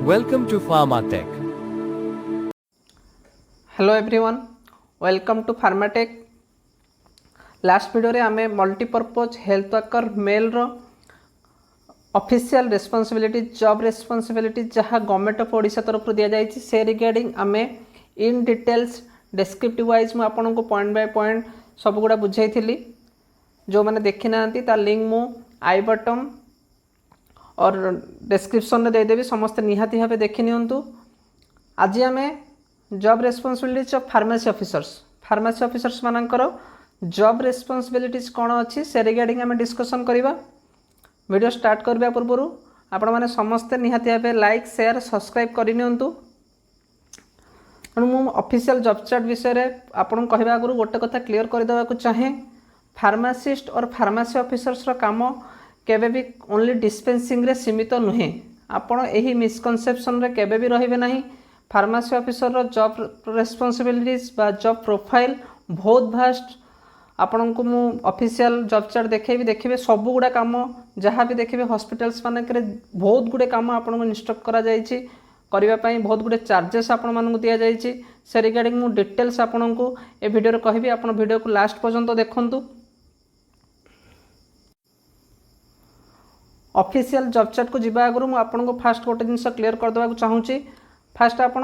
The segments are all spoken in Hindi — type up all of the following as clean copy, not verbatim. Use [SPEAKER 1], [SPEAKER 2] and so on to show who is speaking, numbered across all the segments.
[SPEAKER 1] Welcome to Pharmatech.
[SPEAKER 2] Hello everyone, welcome to Pharmatech. Last video रे आमे मल्टीपर्पज हेल्थ वर्कर मेल रो ऑफिशियल रिस्पांसिबिलिटी जॉब रिस्पांसिबिलिटी जहाँ गवर्नमेंट ऑफ ओडिशा तरफ दिया जाइए से रिगार्डिंग आमे इन डिटेल्स डेस्क्रिप्टिव वाइज मुझे आपको पॉइंट बाय पॉइंट सब गुड़ा बुझाई। जो मैंने देखी ना तार लिंक मु आई बटन और डिस्क्रिप्शन में देदेवी, समस्ते निहाती भाव देखी नियंतु। आज आमे job responsibilities of pharmacy officers मानकर जॉब रेस्पॉन्सिबिलिटीज कौन अच्छी से रिगार्डिंग आमे डिस्कशन करवा। वीडियो स्टार्ट करने पूर्व आपण मैंने समस्ते निहाती भाव लाइक शेयर सब्सक्राइब करनियंतु। मु ऑफिशियल जॉब चार्ट विषय आपन कहबा आगु गोटे कथा क्लियर करदेवा चाहे, फार्मासिस्ट और फार्मेसी ऑफिसर्स काम केबे भी ओनली डिस्पेंसिंग रे सीमित नुहे। आपण एही मिसकनसेप्शन रे केबे भी रहिबे नहीं। फार्मेसी ऑफिसर रो जॉब रेस्पॉन्सिबिलिटीज बा जॉब प्रोफाइल बहुत भास्ट। आपण को मु ऑफिशियल जॉब चार्ट देखिए सब गुड़ा काम जहाँ भी देखिए हॉस्पिटल्स मानक बहुत गुड़े काम आपन को इंस्ट्रक्ट करा जायछि करबा पई, बहुत गुड़े चार्जेस आपण मानक दिया जायछि। से रिगार्डिंग मु डिटेल्स आपण को ए वीडियो रे कहबी, आपण वीडियो को लास्ट पर्यंत देखंतु। ऑफिशियल जॉब चार्ट को जीवा आगु मुझे आपको फास्ट गोटे जिन क्लीयर करदेवा चाहूँगी। फास्ट आपड़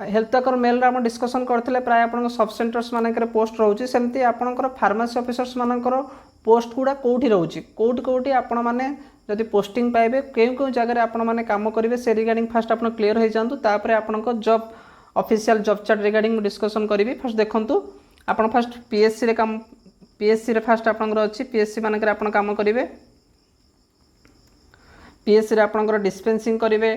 [SPEAKER 2] हेल्थ वर्कर मेल रे डिस्कसन करते प्राय आप सब सेंटर्स मानक पोस्ट रोचे, सेमती आपंकर फार्मेसी ऑफिसर्स मानकर पोस्ट गुड़ा कौटी रोचे, कौटी कौटी आपण मैंने जदि पोस्टिंग पाइबे केउ केउ जगह आपण मैंने काम करेंगे से रिगार्डिंग फास्ट आप क्लीयर हो जातु। तापर आपंक job official job chart regarding discussion करी। फास्ट देखूँ आप फास्ट पीएससी रे काम, पीएससी रे फास्ट आपंकर अच्छी पीएससी मानक आप काम करेंगे। पीएससी रे आपंकर डिस्पेंसिंग करेंगे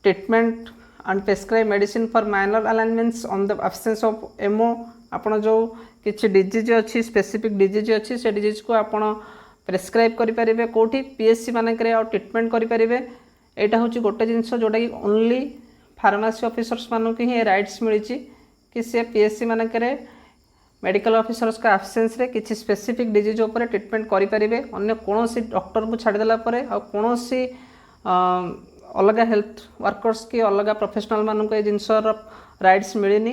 [SPEAKER 2] treatment and prescribe medicine for minor ailments on the absence of MO. आपन जो किसी डिजीज अच्छी स्पेसिफिक डिजीज अच्छी से डिजीज को आपन प्रेस्क्राइब करेंगे कौटी पीएससी मानक और ट्रीटमेंट करेंगे। यहाँ हूँ गोटे जिनस जोटा कि ओनली फार्मेसी ऑफिसर्स मानक ही राइट्स मिली कि सी पीएससी मानक मेडिकल ऑफिसर्स का एब्सेंस रे किसी स्पेसिफिक डिजीज उपर ट्रीटमेंट करेंगे। अन्य कौन सी डॉक्टर को छाड़देला कौन सी अलग हेल्थ वर्कर्स की अलग प्रोफेशनल मानक ये जिनसर राइट्स मिलनी।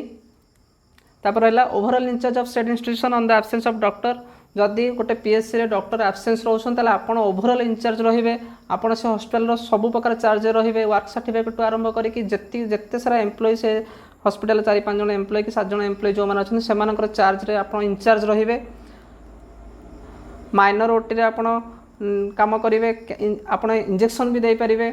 [SPEAKER 2] तापर रहा overall incharge of state institution on the absence of doctor. जदि गोटे पीएससी रे डॉक्टर एब्सेंस रोचन ताले आपण ओवरऑल इंचार्ज रहिबे, आपण से हॉस्पिटल रो सब प्रकार चार्ज रहिबे, वर्क सर्टिफिकेट आरंभ करिक जेते सारा एम्प्लॉय से हॉस्पिटल 4-5 जन एम्प्लॉय कि 7 जन एम्प्लॉय जो मैंने अच्छे से चार्ज रे आपण इंचार्ज रहिबे। माइनर ओटी रे आपण काम करेंगे, आपण इंजेक्शन भी दे पारिबे।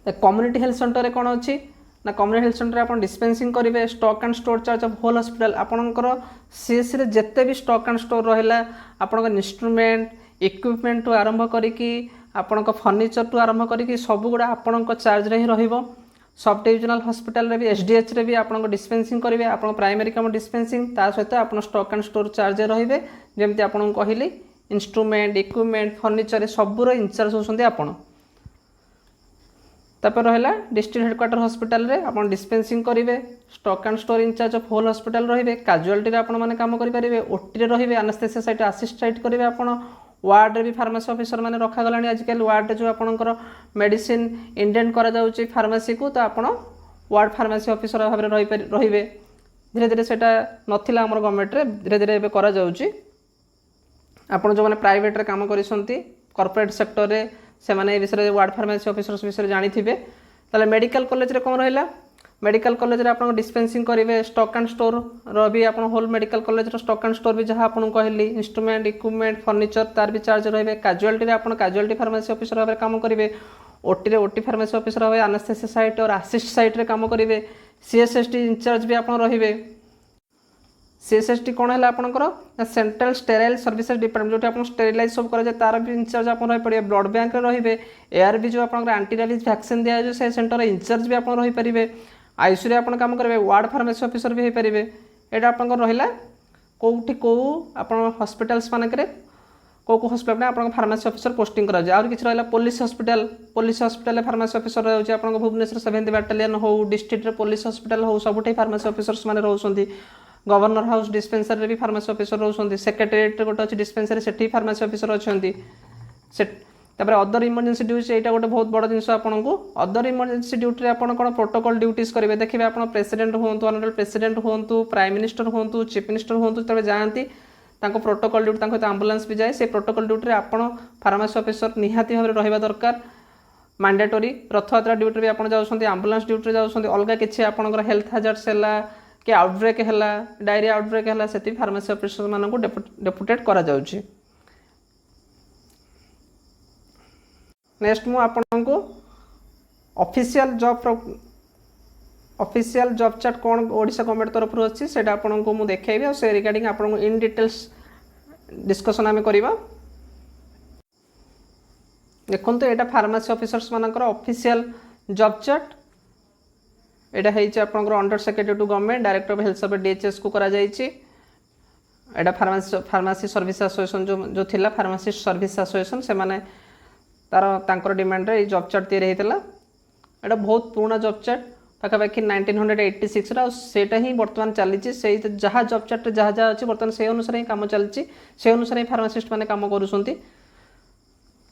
[SPEAKER 2] कम्युनिटी हेल्थ सेंटर रे कौन अच्छी ना, कम्युनिटी हेल्थ सेंटर आप डिस्पेंसिंग करेंगे stock and store charge of whole hospital. आपणकर सीएससी रे जेते भी स्टॉक एंड स्टोर रहा आपणकर इंस्ट्रूमेंट इक्विपमेंट टू आरंभ करिकी आपणक फर्निचर टू आरंभ करिकी सब गुड़ा आपणक चार्ज रे ही रहिबो। सब डिविजनल हॉस्पिटल रे भी एसडीएच रे भी आपणक डिस्पेंसिंग करेंगे, आपन प्राइमरी काम डिस्पेंसिंग ता सहित आप स्टॉक एंड स्टोर चार्ज रहिबे। जेमती आपन कहली इंस्ट्रूमेंट इक्विपमेंट फर्निचर सबूर इंचार्ज होउछन्ते आपन। तापर रहा डिस्ट्रिक्ट हेडक्वार्टर हॉस्पिटल रे आप डिस्पेंसिंग करेंगे, stock and store incharge of whole hospital रहिबे। कैजुअलिटी रे आपण माने काम करेंगे, ओटी रे रहिबे, एनेस्थेसिया साइट असिस्ट साइट करेंगे। आपण वार्ड रे भी फार्मेसी ऑफिसर माने रखा गलानी आजकल। वार्ड रे जो आपणकर मेडिसिन इंडेंट करा जाउची फार्मेसी को, तो आपण वार्ड फार्मेसी ऑफिसर भाव में रहिबे। धीरे धीरे सेटा नथिला हमर गवर्नमेंट रे, धीरे धीरे एबे करा जाउची। आपण जो माने प्राइवेट रे काम करिसंती कॉर्पोरेट सेक्टर रे से माने विषय वार्ड फार्मेसी ऑफिसर्स विषय जानी थिबे। ताले मेडिकल कॉलेज रे कौन रहिला, मेडिकल कॉलेज रे आपण डिस्पेंसिंग करेंगे स्टॉक एंड स्टोर रो भी आपण होल मेडिकल कॉलेज रो स्टॉक एंड स्टोर भी जहाँ आपन कहली इंस्ट्रूमेंट इक्विपमेंट फर्निचर तार भी चार्ज रहिबे। कैजुअलिटी रे आपण कैजुअलिटी फार्मेसी ऑफिसर भाव काम करेंगे, ओटी रे ओटी फार्मेसी ऑफिसर भाव एनेस्थेसिया साइट और असिस्ट साइट रे काम करेंगे। सीएसएसटी इंचार्ज भी आपण रहिबे। सीएसएसटी कौन है आपंकर सेंट्रल स्टेराइल सर्विसेज डिपार्टमेंट, जो आप स्टेरिलाइज सब कराए तार भी इंचार्ज आप रही पड़े। ब्लड बैंक रे एआर भी जो आप एंटी रेबीज वैक्सीन दिया से सेंटर इंचार्ज भी आप रहीपर। आईसीयू रे आप काम करेंगे, वार्ड फार्मेसी ऑफिसर भी हो पारे। यहाँ आप रहा कौटी कौ आप हॉस्पिटल्स मानक कौ हॉस्पिटल में आप फार्मेसी ऑफिसर पोस्टिंग कराए। आउर किसी रहा पुलिस हॉस्पिटल फार्मेसी ऑफिसर रही है। भुवनेश्वर 7th बैटालियन हो, डिस्ट्रिक्ट पुलिस हॉस्पिटल हो, सबुठ फार्मेसी ऑफिसर्स मैंने रोचे। गवर्नर हाउस डिस्पेंसरी रे भी फार्मेसी ऑफिसर रोचंती। सेक्रेटेरिएट गोटे अच्छी डिस्पेंसरी से फार्मेसी ऑफिसर अच्छा। तापर अदर इमरजेंसी ड्यूटी यहाँ गोटे बहुत बड़ जिन आपको अदर इमरजेंसी ड्यूटी आप कौन प्रोटोकॉल ड्यूटीज करेंगे देखिए आप प्रेसिडेंट हूँ ऑनरेबल प्रेसिडेंट हूँ प्राइम मिनिस्टर हूँ चीफ मिनिस्टर हूँ तब जाती प्रोटोकॉल ड्यूटी आम्बुलांस भी जाए से प्रोटोकॉल ड्यूटी आप फार्मासी ऑफिसर निहाती भाव रहा दरकार मैंडेटरी रथयात्रा ड्यूटी भी आप जाऊँच आम्बुलांस ड्यूटी जाऊँच अलग किसी आप हेल्थ हाजर्स है कि आउटब्रेक है डायरिया आउटब्रेक है से फार्मासी ऑफिसर मानक डेपुटेट करा जाउछि। नेक्स्ट मु आपको ऑफिशियल जॉब चार्ट कौन ओडिशा गवर्नमेंट तरफ अच्छी से आपको मुझे देखी से रिगार्डिंग आपको इन डिटेल्स डिस्कसन आम करवा। देखो यहाँ फार्मासी ऑफिसर्स मानकर ऑफिशियल जॉब चार्ट यहाँ है under secretary to government director of health service DHS को करा जाइए। यहाँ फार्मासी सर्विस एसोसिएशन जो थिला फार्मासिस्ट सर्विस एसोसिएशन से माने तार डिमांड रे जॉब चार्ट तैयारी होता यहाँ बहुत पुराना जॉब चार्ट पाखापाखि 1986 सेटा ही बर्तमान चली से जहाँ जॉब चार्ट जहाँ जहाँ अच्छी बर्तमान से अनुसार ही कम चलती से अनुसार ही फार्मासिस्ट मैंने कम करुँच।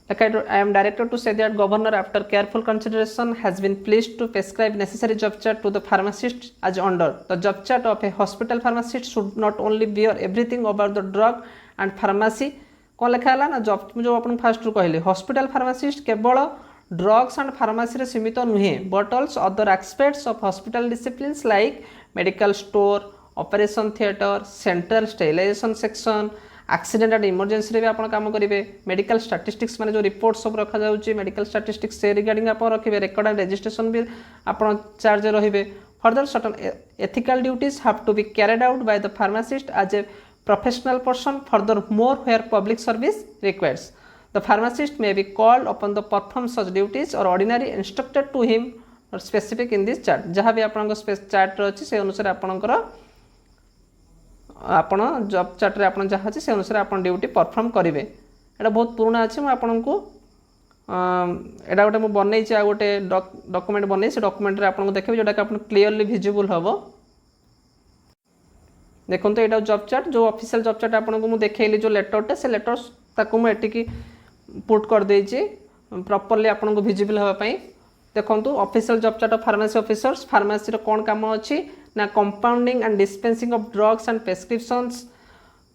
[SPEAKER 2] I am directed to say that governor after careful consideration has been pleased to prescribe necessary job chart to the pharmacist as under the job chart of a hospital pharmacist should not only bear everything about the drug and pharmacy कौन लिखा है ना जॉब जो अपन फास्ट कहले हॉस्पिटल फार्मासिस्ट केवल ड्रग्स एंड फार्मासी रे सीमित नुहे but also other aspects of hospital disciplines like medical store operation theatre central sterilisation section accident and emergency भी आप काम करेंगे मेडिकल स्टैटिस्टिक्स माने जो रिपोर्ट सब रखा जाउची मेडिकल स्टैटिस्टिक्स से रिगार्डिंग आप रखिए रेकर्ड एंड रजिस्ट्रेशन भी आप चार्ज रहिबे। Further certain ethical duties have to be carried out by the pharmacist as a professional person furthermore where public service requires the pharmacist may be called upon to perform such duties or ordinary instructed to him or specific in this chart जहाँ भी आपन चार्ट अच्छी से अनुसार आपणकर आपण जॉब चार्ट रे आपन जहाँ अच्छी से अनुसार आपन ड्यूटी परफॉर्म करेंगे। एटा बहुत पुराना अच्छे मुझे आपको एटा गोटे मुझे बनई आ गोटे डॉक्यूमेंट बनई से डॉक्यूमेंट रे आपन देखिए जोटा कि आपन क्लियरली विजिबल हम। देखो तो यहाँ जॉब चार्ट जो ऑफिशियल जॉब चार्ट आपको मुझे देखली जो लेटरटा से लेटर ताकू मुझे पुट कर देछि प्रॉपर्ली आपको विजिबल होगापाई। देखो official job chart of pharmacy officers pharmacy कौन काम अच्छी ना compounding and dispensing of drugs and prescriptions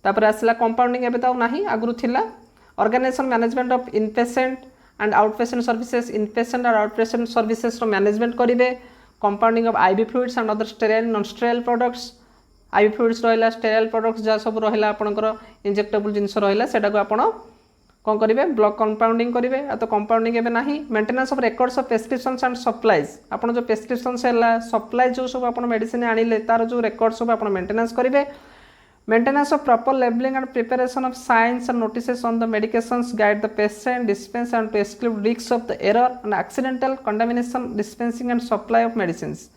[SPEAKER 2] तापर आसला कंपाउंडिंग एबे तो नहीं आगु थिला organisation management of inpatient and outpatient services inpatient और आउटपेशेंट सर्विसेज मैनेजमेंट करेंगे compounding of IV fluids and other sterile non sterile products IV fluids रहा स्टेराइल प्रोडक्ट्स जहाँ सब रहा आपंकर इंजेक्टेबल जिनस रहा से कौन करेंगे ब्लॉक कंपाउंडिंग करेंगे तो कंपाउंडिंग एवं ना maintenance of records of prescriptions and supplies आपन जो प्रेस्क्रिप्शंस है सप्लाई जो सब आप मेडिसिन आनिले तार जो रेकॉर्ड सब आप मेंटेनेंस करेंगे maintenance of proper labelling and preparation of signs and notices on the medications guide the patient dispense and to exclude risk of the error and accidental contamination dispensing and supply of medicines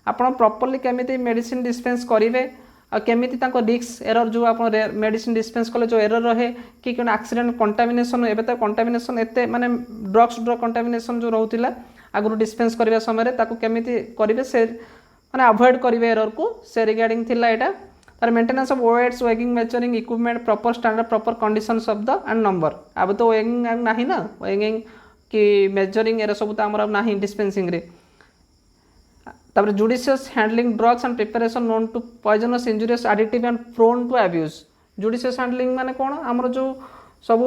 [SPEAKER 2] आपन प्रॉपर्ली केमिति मेडिसिन डिस्पेंस करेंगे और केमिति रिस्क एरर जो आप मेडिसिन डिस्पेंस कले जो एरर रहे कि कौन एक्सीडेंट कंटामिनेशन एवं तो कंटामिनेशन एते माने ड्रग कंटामिनेशन जो रोला आगु डिस्पेंस करने समय केमिति करेंगे से माने अवॉइड करेंगे एरर को से रिगार्डिंग थिला एटा तार maintenance of weights weighing measuring equipment proper standard proper conditions of the and number अब तो वेगिंग नहीं ना वेगिंग कि मेजरिंग एरा सब तो आमर नहीं डिस्पेंसिंग रे तापर judicious handling drugs and preparation known to poisonous injurious additive and prone to abuse judicious handling माने कौन आमर जो सब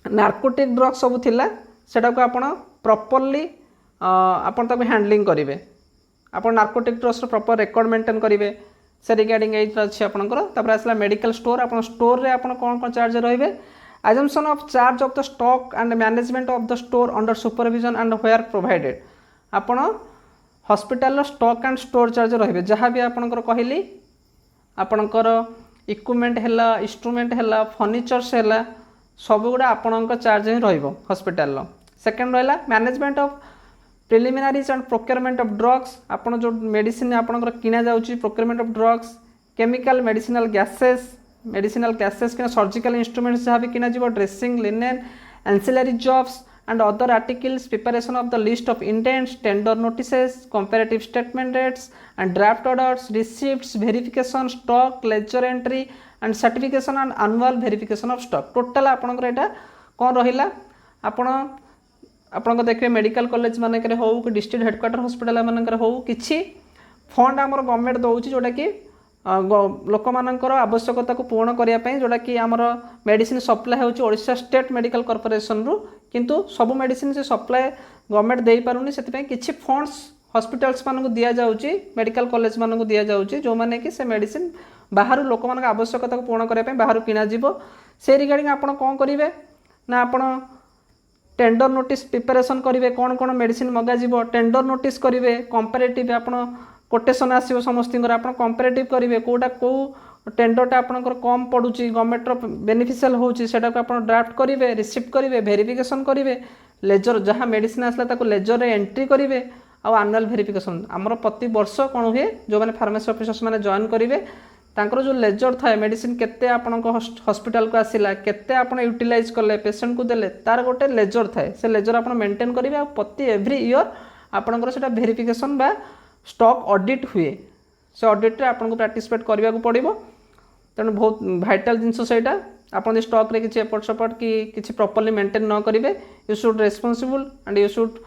[SPEAKER 2] नार्कोटिक ड्रग्स सब थिला सेटा को आपण प्रॉपर्ली आपण ताको हैंडलिंग करेंगे आपण narcotic drugs proper record maintain करेंगे से रिगार्डिंग एट अच्छी आपंकर तापर आसला मेडिकल स्टोर आप स्टोर रे आपण कौन कौन चार्ज रहिबे assumption of charge of the stock and management of the store under supervision and where provided आपण hospital stock and store charge रहिबे जहाँ भी आपंकर कहली आपंकर इक्विपमेंट है इंस्ट्रूमेंट है फर्निचर्स है सब गुड़ा आपण चार्ज ही रहिबो हॉस्पिटल। सेकेंड रहा management of preliminaries and procurement of drugs आपन जो मेडिसिन आपंकर किना जाउची procurement of drugs chemical medicinal gases कि सर्जिकल इंस्ट्रूमेंट्स जहाँ भी किना जीवो dressing linen ancillary jobs and other articles preparation of the list of intents tender notices comparative statement rates and draft orders receipts verification stock ledger entry and certification and annual verification of stock total आपनकर एटा कोन रहिला ଆପଣ देखिए मेडिकल कॉलेज मानक हो कि डिस्ट्रिक्ट हेडक्वार्टर हॉस्पिटल मानक हो कि फंड आमर गवर्नमेंट दौर जोटा कि लोक मानकर आवश्यकता को पूर्ण करने जोटा कि आमर मेडिसिन सप्लाई होची ओडिशा स्टेट मेडिकल कॉर्पोरेशन रु किंतु सब मेडिसिन से सप्लाई गवर्नमेंट दे पारुनी से किछि फंड्स हॉस्पिटल्स मानक दिया जाउची मेडिकल कॉलेज मानक दिया जाउची जो माने कि से मेडिसिन बाहर लोक मान आवश्यकता को पूर्ण करने बाहर किना जीवो से रिगार्डिंग आपण कौन करेंगे ना आपण टेंडर नोटिस प्रिपरेशन करेंगे कौन कौन मेडिसिन मगा जीवो टेंडर नोटिस करेंगे कंपेरेटिव आपण कोटेशन आसो समस्त आप कंपेरेटिव करेंगे कौटा कौ टेंडरटा आपंकर कम पड़ुची गवर्नमेंट बेनिफिशियल होची सेटा को आपण ड्राफ्ट करेंगे रिसीव करेंगे वेरिफिकेशन करेंगे लेजर जहाँ मेडिसिन आसला लेजर रे एंट्री करेंगे आउ आनुअल वेरिफिकेशन आमर प्रति वर्ष कौन हुए जो मैंने फार्मेसी ऑफिसर्स मैंने जॉइन करेंगे तांकर जो लेजर थाए मेडिसिन केते आपण हॉस्पिटल को आसिला केते आपण यूटिलाइज कले पेशेंट को देले तार गोटे लेजर थाए से लेजर आपण मेंटेन करेंगे प्रति एवरी ईयर आपणकर सेटा वेरिफिकेशन बा स्टॉक ऑडिट हुए से ऑडिट रे आपन को पार्टिसिपेट करबा को पड़िबो तेणु बहुत भाइटाल जिनस सेटा आपन स्टॉक रे किछि एपट सपट कि किछि प्रॉपर्ली मेंटेन न करिवे you should responsible and you should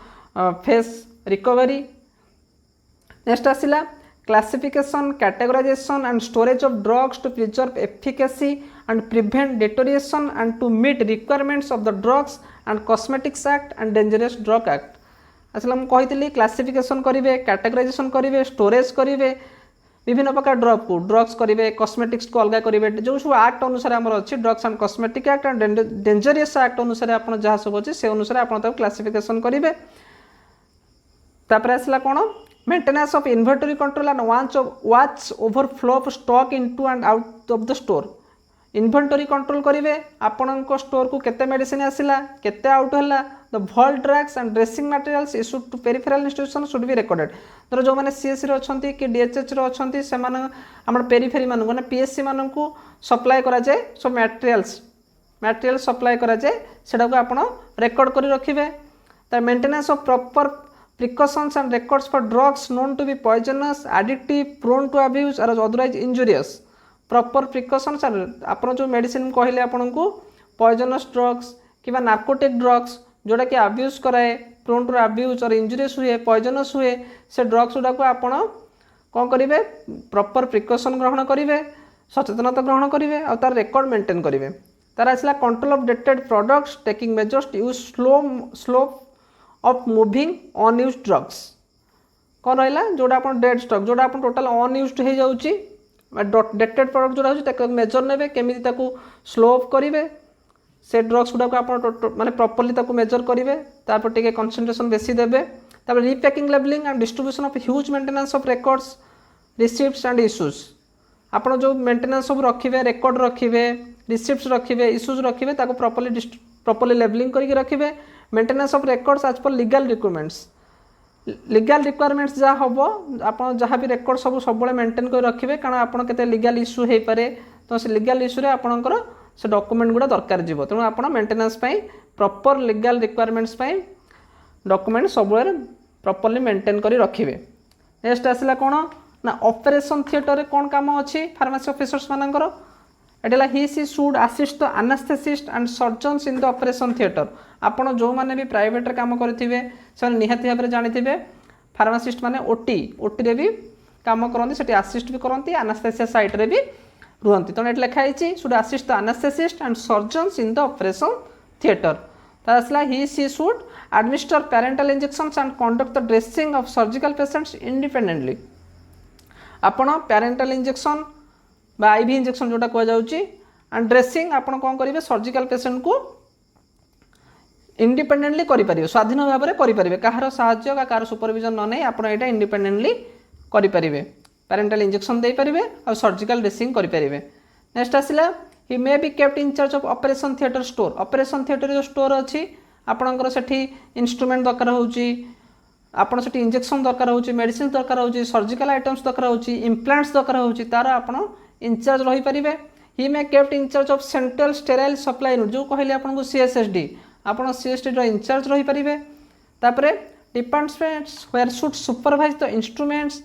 [SPEAKER 2] face recovery next आसिला classification categorisation and storage of drugs to preserve efficacy and prevent deterioration and to meet requirements of the drugs and cosmetics act and dangerous drug act आसला मुझे कही क्लासिफिकेशन करेंगे कैटेगराइजेशन करेंगे स्टोरेज करेंगे विभिन्न प्रकार ड्रग को ड्रग्स करेंगे कॉस्मेटिक्स को अलग करेंगे जो सब एक्ट अनुसार आमर अच्छी drugs and cosmetic act and dangerous act अनुसार आप जहाँ सब अच्छे से अनुसार आप क्लासिफिकेशन करेंगे तापर आसला कौन maintenance of inventory control and watch over flow of stock into and out of the store inventory control करेंगे आपण स्टोर को केते मेडिसिन आसिला केते आउट है द भल drugs and dressing materials issued to peripheral institution should be recorded धर जो मैंने सीएससी रे अछंती कि डीएचएच रे अछंती से माने हमर पेरिफेरी मानन माने पीएससी मानन को सप्लाई करा जाए सो मटेरियल सप्लाई करा जाए सेटा को आपण रिकॉर्ड करी रखिबे the maintenance of proper precautions and records for drugs known to be poisonous addictive prone to abuse और अदरवाइज इंजुरियस प्रॉपर प्रिकॉशंस आप जो मेडिसिन कहले आपन को पॉइजनस ड्रग्स कि नार्कोटिक ड्रग्स जोटा कि अब्यूज कराए प्रोन टू अब्यूज और इंजुरियस हुए पॉइजनस हुए से ड्रग्स गुड़ा को आपण कौन करेंगे प्रॉपर प्रिकॉशन ग्रहण करेंगे सचेतनता ग्रहण करेंगे और तार रिकॉर्ड मेंटेन करेंगे तार आसला control of dated products taking measures to use slow of moving unused drugs कौन रहा जोटा आप डेड स्टॉक जोटा आप टोटाल अनयूज हो जाऊँगी डेटेड प्रोडक्ट जोड़ा हो मेजर ने केमी स्लो अफ करेंगे से ड्रग्स गुड़ा आप माने प्रॉपर्ली ताको मेजर करेंगे तापर टिके कंसंट्रेशन बेसी देबे तापर repacking labelling and distribution of huge maintenance of records receipts and issues आपन जो मेंटेनेंस सब रखिबे रिकॉर्ड रखिबे रिसीप्ट्स रखिबे इश्यूज रखिबे ताको प्रॉपर्ली लेबलिंग करके रखिबे maintenance of records as per legal requirements जहाँ हम आप जहाँ भी रेकर्ड सब मेंटेन कर रखिए कारण आपड़ के लीगल इश्यू हो पारे तो से लीगल इश्यू आपणकर से डॉक्यूमेंट गुड़ा दरकार जीव तेणु आप maintenance proper legal requirements document सब प्रॉपर्ली मेंटेन कर रखिए नेक्स्ट आसला कौन ना ऑपरेशन थिएटर रे कौन काम अच्छी फार्मेसी ऑफिसर्स मानकर एटा he she should assist the anaesthetist and surgeons in the operation theatre आपण जो माने भी प्राइवेट रे काम करथिबे से निहाती भाबरे जानिथिबे फार्मासिस्ट माने ओटी रे भी काम करंती सेठी असिस्ट भी करंती एनास्थेसिया साइट रे भी रुहंती तो एटा लिखा हिची should assist the anaesthetist and surgeons in the operation theatre तासला he she should administer parenteral injections and conduct the dressing of surgical patients independently आपण पेरेंटल इंजेक्शन बा आईवी इंजेक्शन जोटा कह जाउची एंड ड्रेसिंग आपण कौन करेंगे सर्जिकल पेशेंट को इंडिपेंडेंटली करें स्वाधीन भाव में करें कहार साहाय्य कहार सुपरविजन न नहीं आप इंडिपेंडेंटली करें पेरेंटल इंजेक्शन दे पारे और सर्जिकल ड्रेसिंग करें नेक्स्ट आसला he may be kept in charge of operation theatre store operation theatre जो स्टोर अच्छी आपणकर से इंस्ट्रूमेंट दरकार होची आपन से इंजेक्शन दरकार होची मेडिसिन दरकार होची सर्जिकल आइटम्स दरकार होची इम्प्लांट्स दरकार होची तार आपण इंचार्ज रही पारे he may kept in charge of central sterile supply unit जो कहले आपको सीएसएसडी आपन सीएसडी रो इंचार्ज रही पारे तापरे departments where should supervise the instruments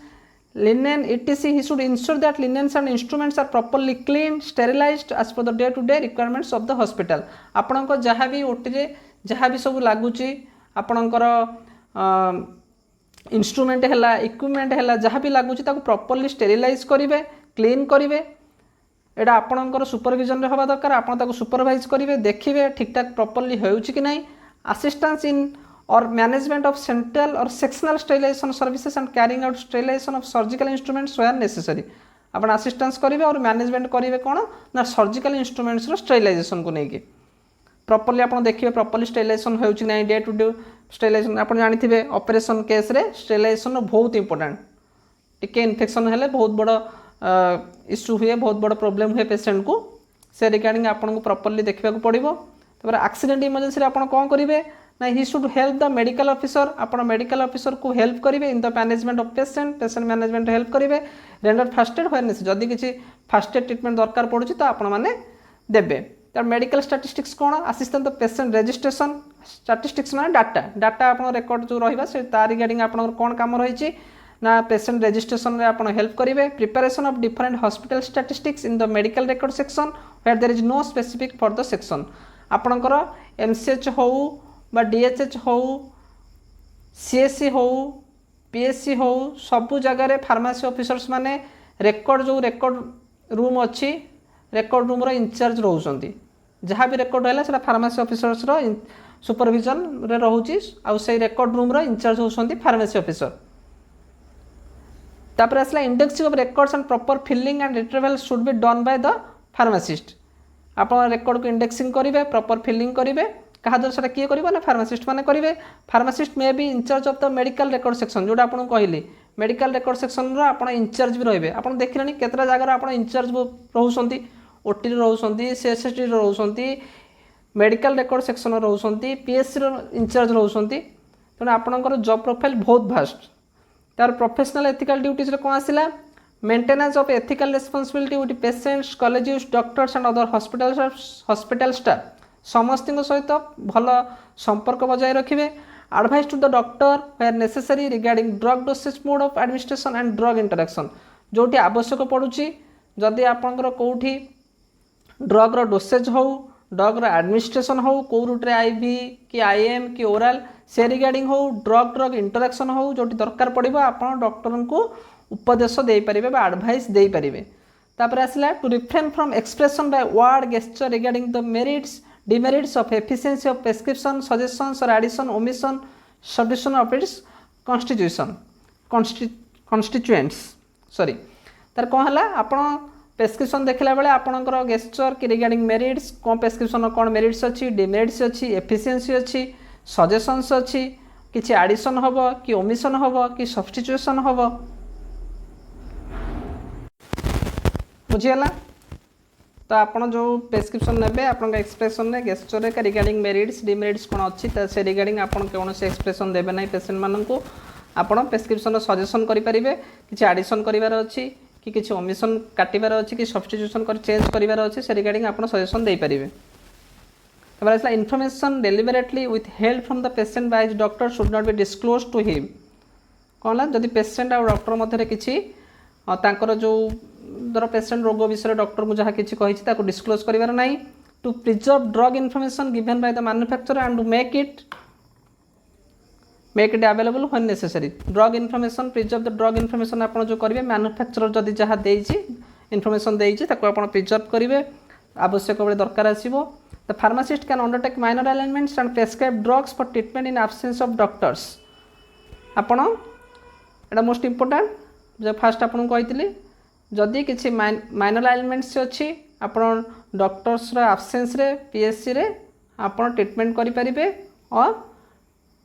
[SPEAKER 2] linen etc he should ensure that linens and instruments are properly cleaned sterilized as per the day to day requirements of the hospital आपन को जहाँ भी ओटी रे जहाँ भी सब लगुच आपणकर इंस्ट्रूमेंट है इक्विपमेंट है जहाँ भी लगुच प्रॉपर्ली स्टेरिलाइज करेंगे क्लीन करेंगे एटा आपणकर सुपरविजन रे हवा दरकार आपण ताको सुपरवाइज करेंगे देखिए ठीक ठाक प्रॉपर्ली होउछि कि नहीं असिस्टेंस इन और मैनेजमेंट ऑफ सेंट्रल और sectional sterilisation services and carrying out sterilisation of surgical instruments where necessary आपण असिस्टेंस करेंगे और मैनेजमेंट करेंगे कौन ना सर्जिकल इंस्ट्रूमेंट्स रो स्टेरिलाइजेशन को लेकिन प्रॉपर्ली आप देखिए प्रॉपर्ली स्टेरिलाइजेशन होउछि नहीं डे टू डे स्टेरिलाइजेशन आप जानिथिबे ऑपरेशन केस रे स्टेरिलाइजेशन बहुत इंपोर्टेंट टिके इन्फेक्शन हेले बहुत बड़ इश्यू हुए बहुत बड़ प्रॉब्लम हुए पेशेंट को से रिगार्डिंग आपको प्रॉपर्ली देखा पड़ो तब एक्सीडेंट इमरजेंसी आपन कौन करेंगे ना he should help the medical officer आप मेडिकल ऑफिसर को हेल्प करेंगे in the management of patient management help करेंगे रेंडर फास्ट एड व्हेन जदि किसी फास्ट एड ट्रीटमेंट दरकार पड़ुछि तो आपण माने देबे तर मेडिकल स्टैटिस्टिक्स कौन assistant the patient registration statistics माने डाटा आप रेकर्ड जो रहिबा से तार रिगार्डिंग आपन कौन काम रही ना पेशेंट रजिस्ट्रेशन रे आपण हेल्प करेंगे preparation of different hospital statistics in the medical record section where there is no specific for the section आपणकर एमसीएच हो बा डीएचएच हो सीएससी हो पीएससी हो सबू जगह फार्मेसी ऑफिसर्स माने रेकॉर्ड रूम अच्छी रेकॉर्ड रूम रो इंचार्ज रोचंती जहाँ भी रेकॉर्ड है सेटा फार्मेसी ऑफिसर्स रो सुपरविजन रे रोची आउ से रेकॉर्ड रूम रो इंचार्ज होउछंती फार्मेसी ऑफिसर तापर आसला indexing of records and proper filing and retrieval should be done by the pharmacist आप रेकॉर्ड को इंडेक्सिंग करेंगे प्रॉपर फिलिंग करेंगे क्या द्वारा से किए करेंगे ना फार्मासिस्ट मैंने करेंगे pharmacist may be in charge of the medical record section जोटा आपको कहली मेडिकल रेकॉर्ड सेक्शन आप इंचार्ज भी रहिबे आप देखिले केतरा जगह आप इंचार्ज रोचंती ओटी रोचंती सीएसएसटी रोचंती मेडिकल रेकॉर्ड सेक्शन रोचंती पीएससी इंचार्ज रोचंती तेणु आपणकर जॉब प्रोफाइल बहुत भास्ट तार प्रोफेशनल एथिकल ड्यूटीज रे कौन आसिला maintenance of ethical responsibility with patients college doctors and other hospital staff समस्त सहित भल संपर्क बजाय रखिए advice to the doctor where necessary regarding drug dosage mode of administration and drug interaction जोटी आवश्यक पड़ुछि जदि आपंकर कोठी ड्रग रो डोसेज हो ड्रग रो एडमिनिस्ट्रेशन हो को रूट रे आईवी कि आईएम कि ओरल से रिगार्डिंग हो ड्रग इंटरेक्शन हो जोटी दरकार पड़ो आप डॉक्टर को उपदेश दे पारिबे बा एडवाइस दे पारिबे तापर आसला to refrain from expression by word gesture regarding the merits demerits of efficiency of prescription suggestions और addition omission subdivision of its constituents sorry तार कौन है आपन प्रेस्क्रिप्शन देखला बेले आपनकर गेस्चर कि रिगार्डिंग मेरिट्स कौन प्रेस्क्रिप्शन कौन मेरिट्स अच्छी डिमेरिट्स अच्छी एफिशिएंसी अच्छी सजेशंस अच्छी किसी एडिशन हम कि ओमिशन हम कि सब्स्टिट्यूशन हम बुझीगला तो आपन जो प्रेस्क्रिप्शन नेबे आपन एक्सप्रेशन ने गेस्चर का रिगार्डिंग मेरिट्स डिमेरिट्स कौन अच्छी से रिगार्डिंग आपन कौन से एक्सप्रेशन देबे नहीं पेशेंट मान को आपन प्रेस्क्रिप्शन सजेशन करि परिबे किछि एडिशन करिवार अछि कि किछि ओमिशन काटिबार अछि कि सब्स्टिट्यूशन कर चेंज करिवार अछि से रिगार्डिंग आपन सजेशन दे परिबे तब आसला information deliberately with help from the patient by doctor should not be disclose to him कौन ला जदि पेशेंट और डॉक्टर मध्य किछि तांकर जो धर पेशेंट रोग विषय डॉक्टर को जहाँ किसी कही डिस्क्लोज करार ना to preserve drug information given by the manufacturer and to make it available when necessary drug information preserve the drug information आप जो करेंगे मैन्युफैक्चरर जदि जहाँ देइछि इनफॉरमेशन देइछि ताको आप प्रिजर्व करेंगे आवश्यक बेले दरकार आसीबो the pharmacist can undertake minor alignments and prescribe drugs for treatment in absence of doctors आपण एटा मोस्ट इंपोर्टेंट जो फास्ट आपन कही जदि किसी माइनर एलिमेंट्स अच्छी आपन डॉक्टर्स एब्सेंस रे पीएससी रे आपन ट्रीटमेंट करि परिबे और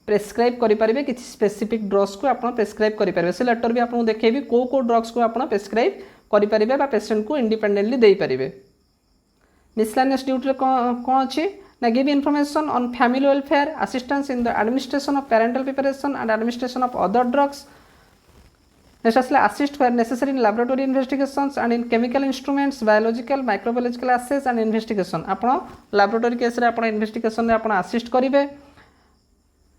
[SPEAKER 2] प्रेस्क्राइब करि परिबे किसी स्पेसिफिक ड्रग्स को आपन प्रेस्क्राइब करि परिबे से लेटर भी आपन देखेबी को ड्रग्स को आपन प्रेस्क्राइब करि परिबे बा पेशेंट को इंडिपेंडेंटली दे परिबे मिसलेनियस ड्यूटी रे कोन अछि ना give information on family welfare assistance in the administration of parental preparation and administration of other drugs Next, assist where necessary in laboratory investigations and in chemical instruments, biological, microbiological assays and investigation. आपन laboratory case रे आपन investigation रे आपन assist करिवे.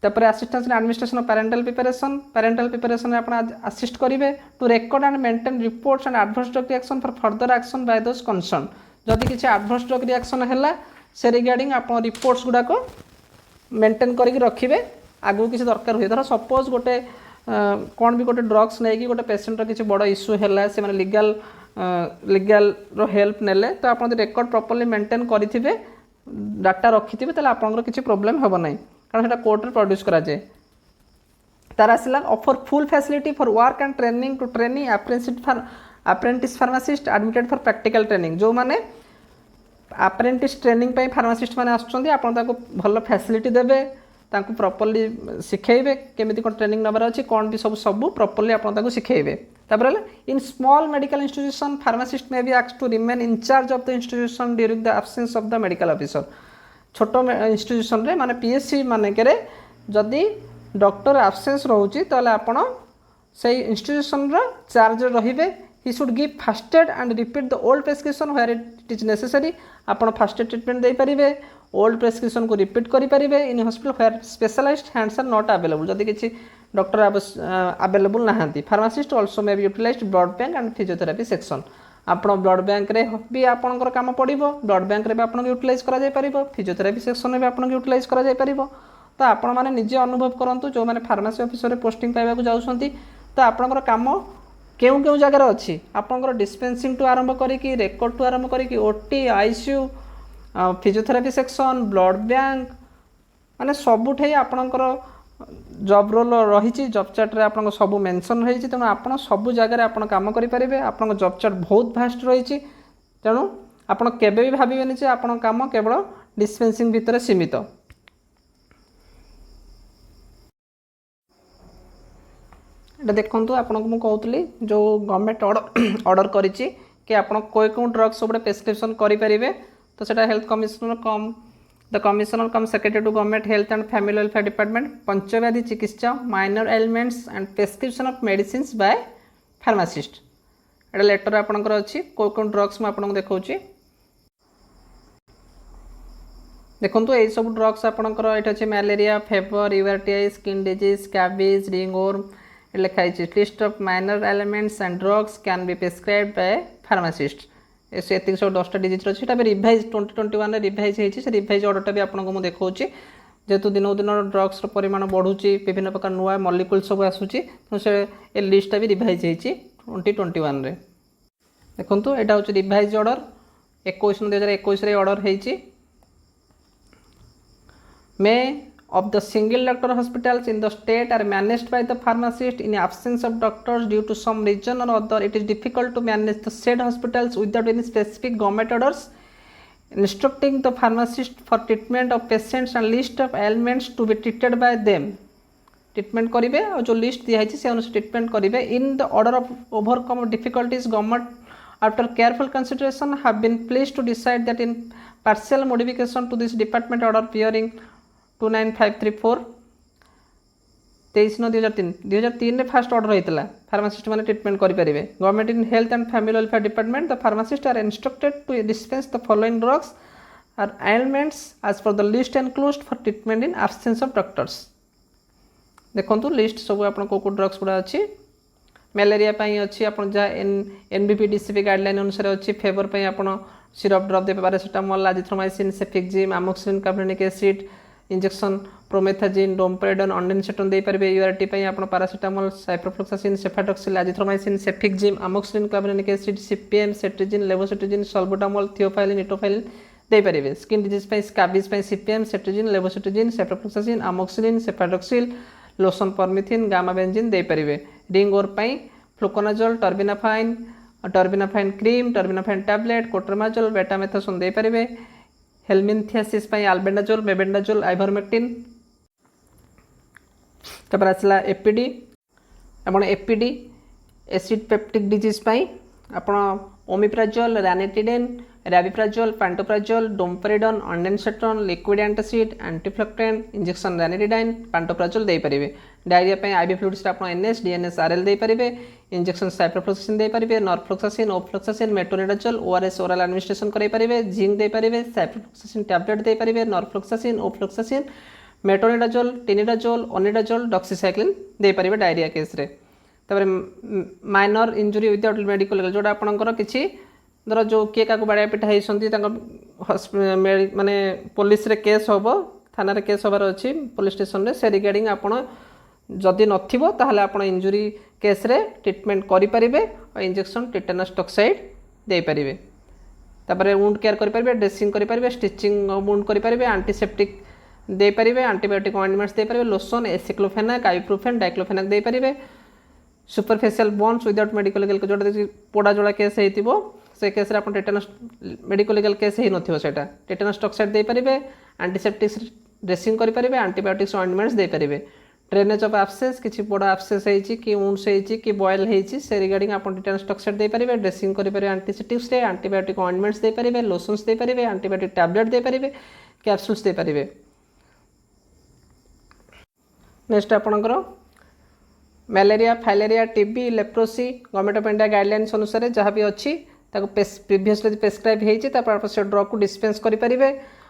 [SPEAKER 2] तापर assistance in administration of parental preparation रे आपन assist करिवे to record and maintain reports and adverse drug reaction for further action by those concerned. जदि किछि adverse drug reaction हैला से रिगार्डिंग आपन reports गुडा को मेंटेन करके रखिए आगू किसी दरकार हुए धर सपोज गोटे कौन भी गोटे ड्रग्स नहीं कि गोटे पेसेंटर किसी बड़ इश्यू है से लीगल हेल्प नेले तो आप रेकर्ड प्रॉपर्ली मेंटेन करेंगे डाटा रखि थे आपंकर किसी प्रोब्लेम हम ना कारण से कोर्ट में प्रोड्यूस कराए तार आसला offer full facility for work and training to training apprentice pharmacist admitted for practical training जो मैंने अप्रेंटिस ट्रेनिंग पे फार्मासिस्ट मैंने आसुँच आपको भल फैसिलिटी देवे तांको प्रॉपर्ली शिखेबे केमिति कोन ट्रेनिंग नबर अछि कोन भी सब प्रॉपर्ली आपन ताको शिखेबे तापर in small medical institution pharmacist may be asked to remain in charge of the institution during the absence of the medical officer छोटो इंस्टीट्यूशन रे माने पीएससी माने करे जदी डॉक्टर एब्सेंस रहउची ताले आपन से इंस्टीट्यूशन रो चार्ज रहिबे he should give first aid and repeat the old prescription where it is necessary आपन फर्स्ट एड ट्रीटमेंट दे परिबे ओल्ड प्रेस्क्रिप्शन को रिपीट करि परिबे in hospital where specialised hands are not available जदि किछि डॉक्टर अवेलेबल नाहांती pharmacist also may be utilised blood bank and physiotherapy section आपण ब्लड बैंक रे भी आपनकर काम पड़िबो ब्लड बैंक रे भी आपन यूटिलाइज करा जाय परिबो फिजियोथेरापी सेक्शन रे भी आपन यूटिलाइज करा जाय परिबो तो आपण माने निजे अनुभव करंतु जो माने फार्मेसी ऑफिसर रे पोस्टिंग पाइबा को जाउसंती तो आपनकर काम केउ केउ जगह अच्छी आपंकर डिस्पेंसिंग टू आरंभ करिकी रेकॉर्ड टू आरंभ करिकी OT ICU physiotherapy section blood bank माने सबुठे आपणकर जॉब रोल रही जॉब चार्ट रे आपन सब मेंशन रही तेणु आपन सब जगह आपन काम करि परिबे आपन जॉब चार्ट बहुत भास्ट रही तेणु आपन केबे भी भाबिबेनि जे आपन काम केवल डिस्पेंसिंग भितर सीमित एटा देखंतु आपन को कहतली जो गवर्नमेंट ऑर्डर करिछि कि आपन कोई को ड्रग्स सब प्रेस्क्रिप्शन करि परिबे तो सेटा health commissioner cum the commissioner cum secretary to government health and family welfare department पंचव्याधि चिकित्सा minor elements and prescription of medicines by pharmacist एटा लेटर आपनकर अछि कोई ड्रग्स म आपन देखौछि देखंतु ए सब ड्रग्स आपनकर एटा अछि malaria fever URTI skin disease scabies ringworm लिखाई list of minor elements and drugs can be prescribed by pharmacist ऐसे 10टा डिजीज रही है रिवाइज 2021 रिवाइज होती है रिवाइज ऑर्डरटा भी आपको मुझे देखा जेहेतु दिन दिन ड्रग्स परिमाण बढ़ुची विभिन्न प्रकार नुआ मलिक्यूल सब आसूची तो से लिस्टा भी रिवाइज होती 2021 देखो यहाँ हूँ रिवाइज ऑर्डर 21/2021 ऑर्डर होती मे of the single doctor hospitals in the state are managed by the pharmacist in absence of doctors due to some reason or other it is difficult to manage the said hospitals without any specific government orders instructing the pharmacist for treatment of patients and list of ailments to be treated by them treatment करिवे और जो लिस्ट दिया है से अनुसार ट्रीटमेंट करिवे in the order of overcome difficulties government after careful consideration have been pleased to decide that in partial modification to this department order appearing 29534 23/9/2003 रे फास्ट ऑर्डर होता फार्मासिस्ट मैंने ट्रीटमेंट करेंगे government in health and family welfare department the pharmacist are instructed to dispense the following drugs or elements as per the list enclosed for treatment in absence of doctors देखो लिस्ट सब आप ड्रग्स गुड़ा अच्छी मलेरिया अच्छी आप एनबीपीडीसीपी गाइडलाइन अनुसार अच्छी फेवर पर आप सिरप ड्रप दे paracetamol azithromycin cefixime amoxicillin carbonic acid injection promethazine domperidone ondansetron दे पारे यूआरटी पई आपण paracetamol ciprofloxacin cefadroxil azithromycin cefixime amoxicillin carbonic acid CPM cetirizine levocetirizine salbutamol theophylline etofylline दे पारे स्किन डिजीज पई स्कैबिज पई CPM cetirizine levocetirizine cefotaxime amoxicillin cefadroxil lotion permethrin gamma benzene दे पारे रिंग ओर पई fluconazole terbinafine cream terbinafine tablet clotrimazole betamethasone दे पारे हेलमिन्थियासिस पई अल्बेंडाजोल मेबेंडाजोल आइवरमेक्टिन तपर आसला एपीडी आपण एपीडी एसिड पेप्टिक डिजीज पई आपण omeprazole ranitidine rabeprazole pantoprazole domperidone ondansetron liquid antacid antiflatulent injection ranitidine pantoprazole दे पारे डायरिया पई आईवी फ्लूइड्स आप एनएस डीएनएस आरएल दे पारे इंजेक्शन साइप्रोफ्लॉक्सासिन दे पारे norfloxacin ofloxacin metronidazole ORS oral administration करे पारे जिंक दे पारे साइप्रोफ्लॉक्सासिन टैबलेट दे पारे norfloxacin ofloxacin metronidazole tinidazole ornidazole doxycycline दे पारे डायरिया केस रे तबरे माइनर इंजुरी विदाउट मेडिकल जोटा आपनकर किछि धर जो किए क्या बाड़िया पिटा होती माने पुलिस रे केस हम थाना रे केस हबार अच्छी पुलिस स्टेशन रे से रिगार्डिंग आपण जदि नथिबो ताहले आपण इंजुरी केस रे ट्रीटमेंट करि परिबे और इंजेक्शन टिटेनस टॉक्साइड दे परिबे तापर वुंड केयर करि परिबे ड्रेसिंग करि परिबे स्टिचिंग वुंड करि परिबे एंटीसेप्टिक दे परिबे एंटीबायोटिक ऑइंटमेंट्स दे परिबे लोशन एसिक्लोफेनाक आइब्रुफेन डाइक्लोफेनाक दे परिबे सुपरफेशियल बर्न्स विदाउट मेडिकल लीगल जोटा पोड़ा जोड़ा केस होइतिबो से केस रे आपण टेटानस मेडिकल लीगल केस ही नथिबो सेटा टेटानस टॉक्साइड दे परिबे एंटीसेप्टिक्स ड्रेसिंग करि परिबे एंटीबायोटिक्स ऑइंटमेंट्स दे परिबे ड्रेनेज ऑफ एब्सेस किछि बड़ा एब्सेस हेछि कि वुंड्स हेछि कि बॉयल हेछि से रिगार्डिंग आपण टेटानस टॉक्साइड दे परिबे ड्रेसिंग करि परिबे एंटीसेप्टिक्स रे एंटीबायोटिक ऑइंटमेंट्स दे परिबे लोशंस दे परिबे एंटीबायोटिक टैबलेट दे परिबे कैप्सूल्स दे परिबे नेक्स्ट आपणकर malaria filaria TB leprosy government of India guidelines अनुसार जहाँ भी अच्छी प्रीवियसली प्रेस्क्राइब होती से ड्रग को डिस्पेंस करेंगे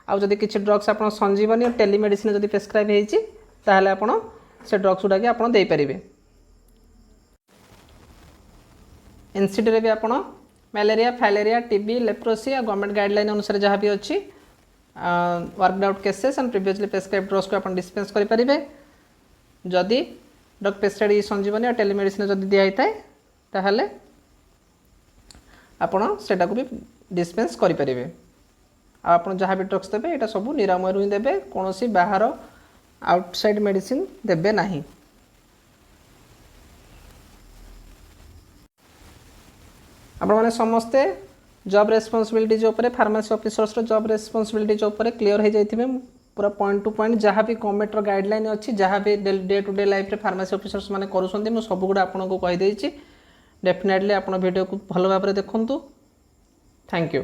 [SPEAKER 2] आउ जदि किसी ड्रग्स आप संजीवनी और टेलीमेडिसिन जब प्रेस्क्राइब होती आपड़ से ड्रग्स गुड़ा आप देपारे एनसीडी भी आप मैलेरिया फाइलेरिया टीबी लेप्रोसी और गवर्नमेंट गाइडलाइन अनुसार जहाँ भी अच्छी worked out cases and previously prescribe drugs को आप डिस्पेंस करेंगे जदि ड्रग पेस्टिसाइड संजीवनी और टेलीमेडिसिन जब दिखाई ताहले आपण सेटा को भी डिस्पेंस करेंगे आप जहाँ भी ड्रग्स देवे यहाँ सब निरामय ही देवे कौन सी बाहर आउटसाइड मेडिसिन देवे ना आपण मैंने समस्ते जॉब रेस्पॉन्सिबिलिटीज उपर फार्मेसी ऑफिसर्स जॉब रेस्पॉन्सिबिलिटीज उपर क्लियर हो जाइए पूरा पॉइंट टू पॉइंट जहाँ भी गवर्नमेंट गाइडलाइन अच्छी जहाँ भी डे टू डे लाइफ रे फार्मेसी ऑफिसर्स मैंने करूँ सब गुड़ा आपको कहीदे डेफिनेटली आप वीडियो को भल भाव देखूँ थैंक यू।